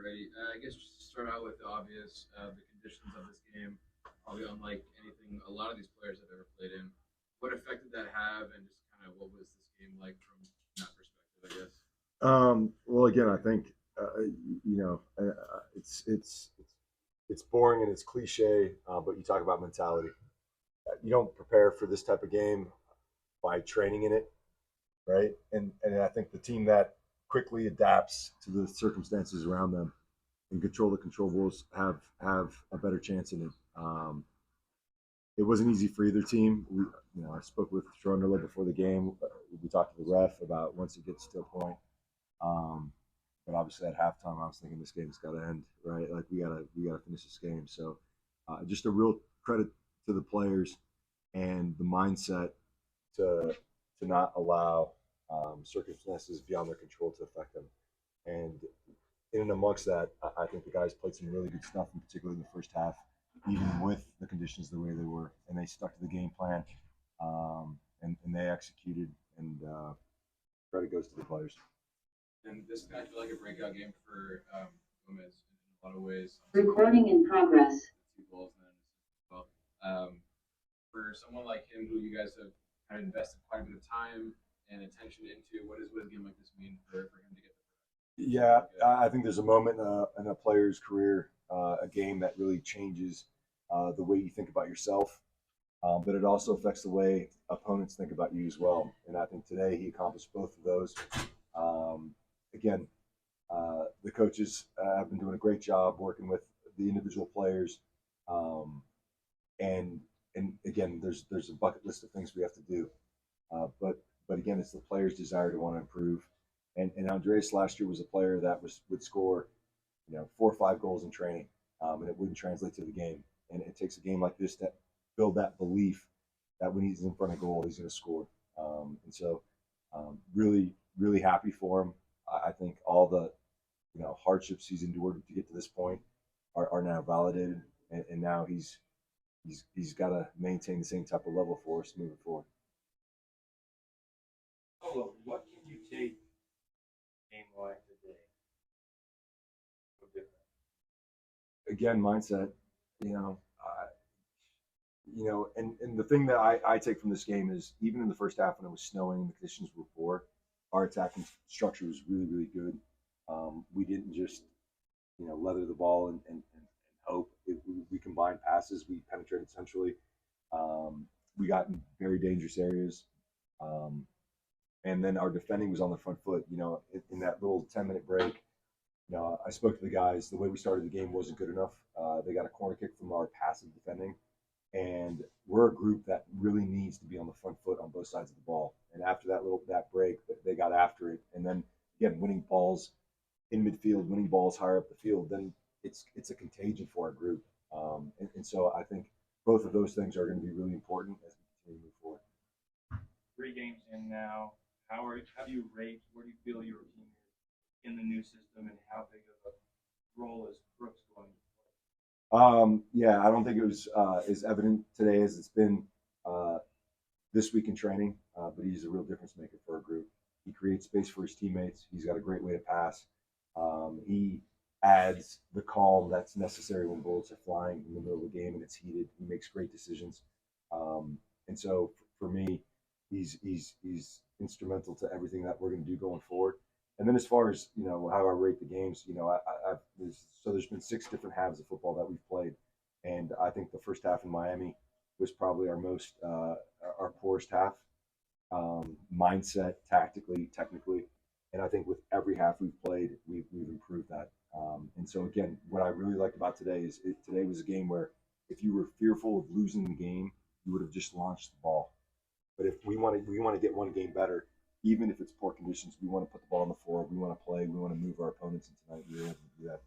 already. I guess just to start out with the obvious, the conditions of this game, probably unlike anything a lot of these players have ever played in. What effect did that have, and just kind of what was this game like from that perspective? I guess. Well, again, I think you know it's boring and it's cliche, but you talk about mentality. You don't prepare for this type of game by training in it, right? And I think the team that quickly adapts to the circumstances around them and control the controllables have a better chance in it. It wasn't easy for either team. I spoke with Schronderla before the game. We talked to the ref about once it gets to a point. Um, but obviously at halftime, I was thinking this game's got to end, right? Like we gotta finish this game. So just a real credit to the players and the mindset to not allow circumstances beyond their control to affect them. And in and amongst that, I think the guys played some really good stuff, in particular in the first half, even with the conditions the way they were, and they stuck to the game plan, and they executed. And credit goes to the players. And this kind of feel like a breakout game for Gomez in a lot of ways. Recording in progress. Two goals and then well, for someone like him, who you guys have kind of invested quite a bit of time and attention into, what does a game like this mean for him to get the Yeah, I think there's a moment in a player's career, a game that really changes the way you think about yourself, but it also affects the way opponents think about you as well. And I think today he accomplished both of those. Again, the coaches have been doing a great job working with the individual players, and again, there's a bucket list of things we have to do, but again, it's the players' desire to want to improve. And Andreas last year was a player that would score, 4 or 5 goals in training, and it wouldn't translate to the game. And it takes a game like this to build that belief that when he's in front of goal, he's going to score. And so, really, really happy for him. I think all the hardships he's endured to get to this point are now validated, and now he's got to maintain the same type of level for us moving forward. Pablo, what can you take game like today? So different. Again, mindset. And the thing that I take from this game is even in the first half when it was snowing and the conditions were poor, our attacking structure was really, really good. We didn't just, leather the ball and hope. We combined passes. We penetrated centrally. We got in very dangerous areas. And then our defending was on the front foot. In that little 10-minute break, I spoke to the guys. The way we started the game wasn't good enough. They got a corner kick from our passive defending. And we're a group that really needs to be on the front foot on both sides of the ball. And after that break, they got after it. And then again, winning balls in midfield, winning balls higher up the field, then it's a contagion for our group. And so I think both of those things are going to be really important as we continue to move forward. 3 games in now. How do you rate? Where do you feel your team is in the new system, and how big of a role is Brooks going to play? Yeah, I don't think it was as evident today as it's been this week in training, but he's a real difference maker for our group. He creates space for his teammates. He's got a great way to pass. He adds the calm that's necessary when bullets are flying in the middle of the game and it's heated. He makes great decisions. And so for me, he's instrumental to everything that we're going to do going forward. And then as far as how I rate the games, there's been 6 different halves of football that we've played, and I think the first half in Miami was probably our poorest half, mindset, tactically, technically, and I think with every half we've played, we've improved that. And so again, what I really liked about today is today was a game where if you were fearful of losing the game, you would have just launched the ball. But if we want to get one game better, even if it's poor conditions, we want to put the ball on the floor. We want to play. We want to move our opponents. And tonight we were able to do that.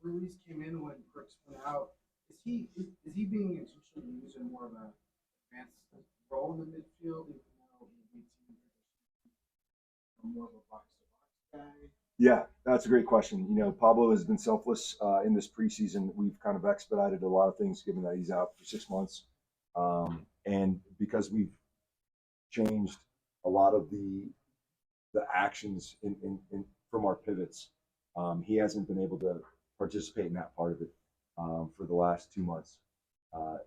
Ruiz came in when Brooks went out. Is he being intentionally used in more of an advanced role in the midfield, even though he seems more of a box-to-box guy? Yeah, that's a great question. Pablo has been selfless in this preseason. We've kind of expedited a lot of things, given that he's out for 6 months, and because we've changed a lot of the actions in from our pivots. He hasn't been able to participate in that part of it for the last 2 months.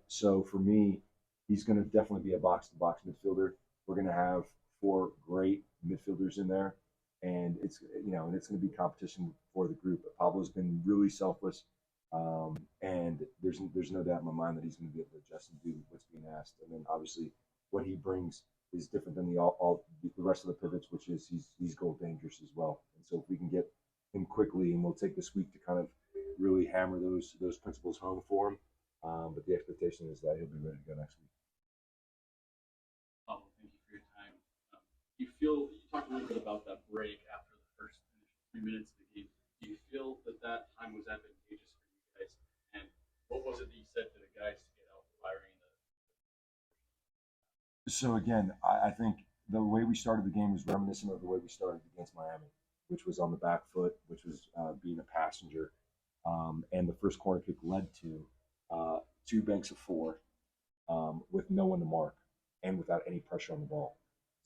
So for me, he's going to definitely be a box-to-box midfielder. We're going to have four great midfielders in there, and it's going to be competition for the group. But Pablo's been really selfless, and there's no doubt in my mind that he's going to be able to adjust and do what's being asked. And then obviously what he brings is different than the rest of the pivots, which is he's goal dangerous as well. And so if we can get him quickly, and we'll take this week to kind of really hammer those principles home for him. But the expectation is that he'll be ready to go next week. Pablo, thank you for your time. You talked a little bit about that break after the first 3 minutes of the game. Do you feel that time was advantageous for you guys? And what was it that you said to the guys to get out firing So again, I think the way we started the game was reminiscent of the way we started against Miami, which was on the back foot, which was being a passenger. And the first corner kick led to two banks of four with no one to mark and without any pressure on the ball.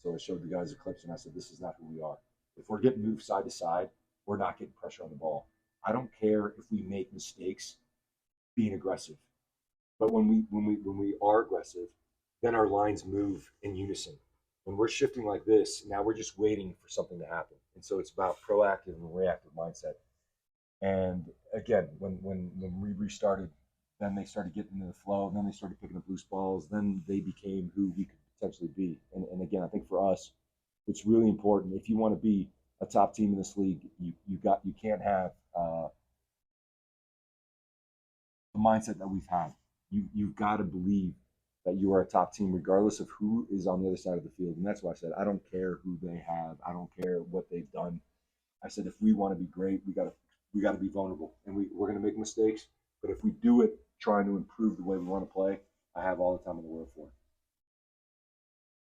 So I showed the guys the clips and I said, this is not who we are. If we're getting moved side to side, we're not getting pressure on the ball. I don't care if we make mistakes being aggressive. But when we are aggressive, then our lines move in unison. When we're shifting like this, now we're just waiting for something to happen. And so it's about proactive and reactive mindset. And again, when we restarted, then they started getting into the flow, and then they started picking up loose balls. Then they became who we could potentially be. And again, I think for us, it's really important. If you want to be a top team in this league, you can't have the mindset that we've had. You've got to believe that you are a top team, regardless of who is on the other side of the field. And that's why I said I don't care who they have. I don't care what they've done. I said if we want to be great, we got to be vulnerable, and we're going to make mistakes. But if we do it trying to improve the way we want to play, I have all the time in the world for it.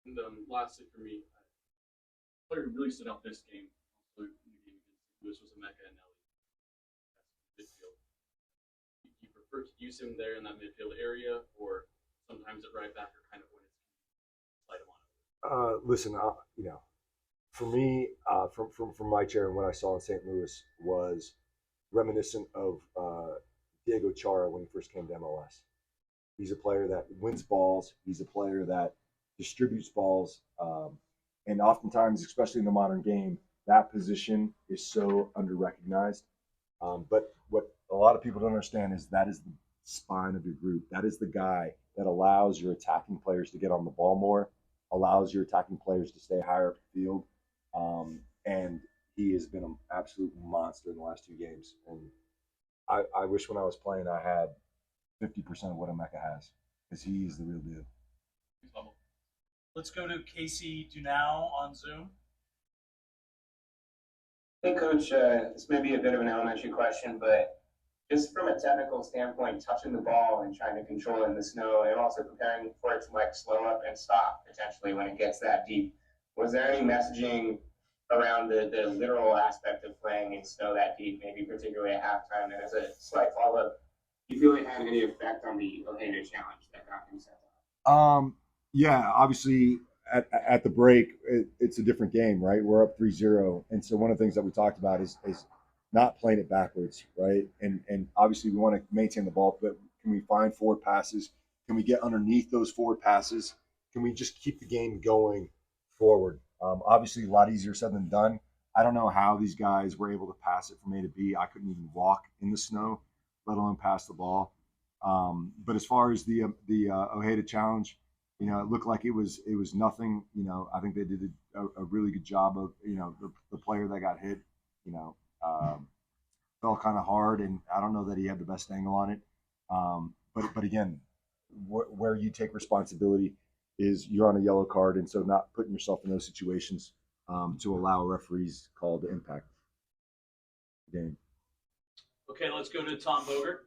And lastly for me, the player who really stood out this game, also in the game against Lewis, was Emeka and Nelly. Midfield. Do you prefer to use him there in that midfield area, or sometimes at right back, or kind of when it's slide him on? Listen, for me, from my chair and what I saw in St. Louis was reminiscent of Diego Chara when he first came to MLS. He's a player that wins balls. He's a player that distributes balls. And oftentimes, especially in the modern game, that position is so under-recognized. But what a lot of people don't understand is that is the spine of your group. That is the guy that allows your attacking players to get on the ball more, allows your attacking players to stay higher up the field. And he has been an absolute monster in the last 2 games. And I wish when I was playing I had 50% of what Emeka has, because he is the real deal. Let's go to Casey Dunau on Zoom. Hey, Coach, this may be a bit of an elementary question, but just from a technical standpoint, touching the ball and trying to control it in the snow, and also preparing for it to like slow up and stop potentially when it gets that deep, was there any messaging around the literal aspect of playing in snow that deep, maybe particularly at halftime? And as a slight follow-up, do you feel it had any effect on the Ojeda challenge that got him set up? Yeah, obviously at the break, it's a different game, right? We're up 3-0. And so one of the things that we talked about is not playing it backwards, right? And obviously we want to maintain the ball, but can we find forward passes? Can we get underneath those forward passes? Can we just keep the game going forward? Obviously a lot easier said than done. I don't know how these guys were able to pass it from A to B. I couldn't even walk in the snow, let alone pass the ball. But as far as the Ojeda challenge, it looked like it was nothing. I think they did a really good job of, the player that got hit, fell kind of hard, and I don't know that he had the best angle on it. But again, where you take responsibility is you're on a yellow card, and so not putting yourself in those situations to allow a referee's call to impact the game. Okay, let's go to Tom Bogert.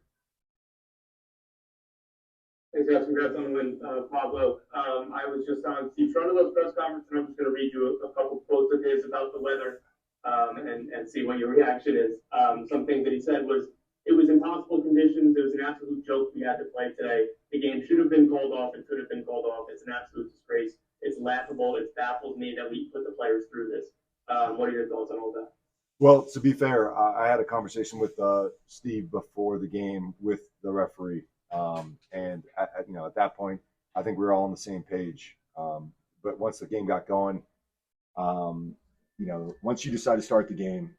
Thanks, guys. Congrats on the win, Pablo. I was just on Steve Cherundolo's press conference, and I'm just going to read you a couple quotes of his about the weather and see what your reaction is. Some things that he said was, it was impossible conditions. It was an absolute joke we had to play today. The game should have been called off. It could have been called off. It's an absolute disgrace. It's laughable. It baffles me that we put the players through this. What are your thoughts on all that? Well, to be fair, I had a conversation with Steve before the game with the referee, and at that point, I think we were all on the same page. But once the game got going, um, once you decide to start the game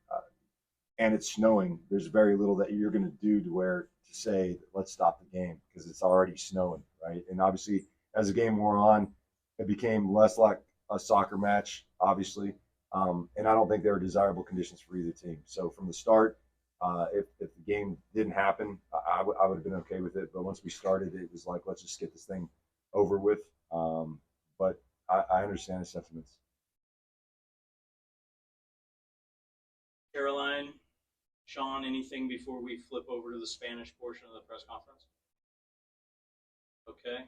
and it's snowing, there's very little that you're going to do to say let's stop the game because it's already snowing, right? And obviously, as the game wore on, it became less like a soccer match, obviously, and I don't think there are desirable conditions for either team. So from the start, if the game didn't happen, I would have been okay with it. But once we started, it was like let's just get this thing over with. But I understand the sentiments. Caroline, Sean, anything before we flip over to the Spanish portion of the press conference? Okay.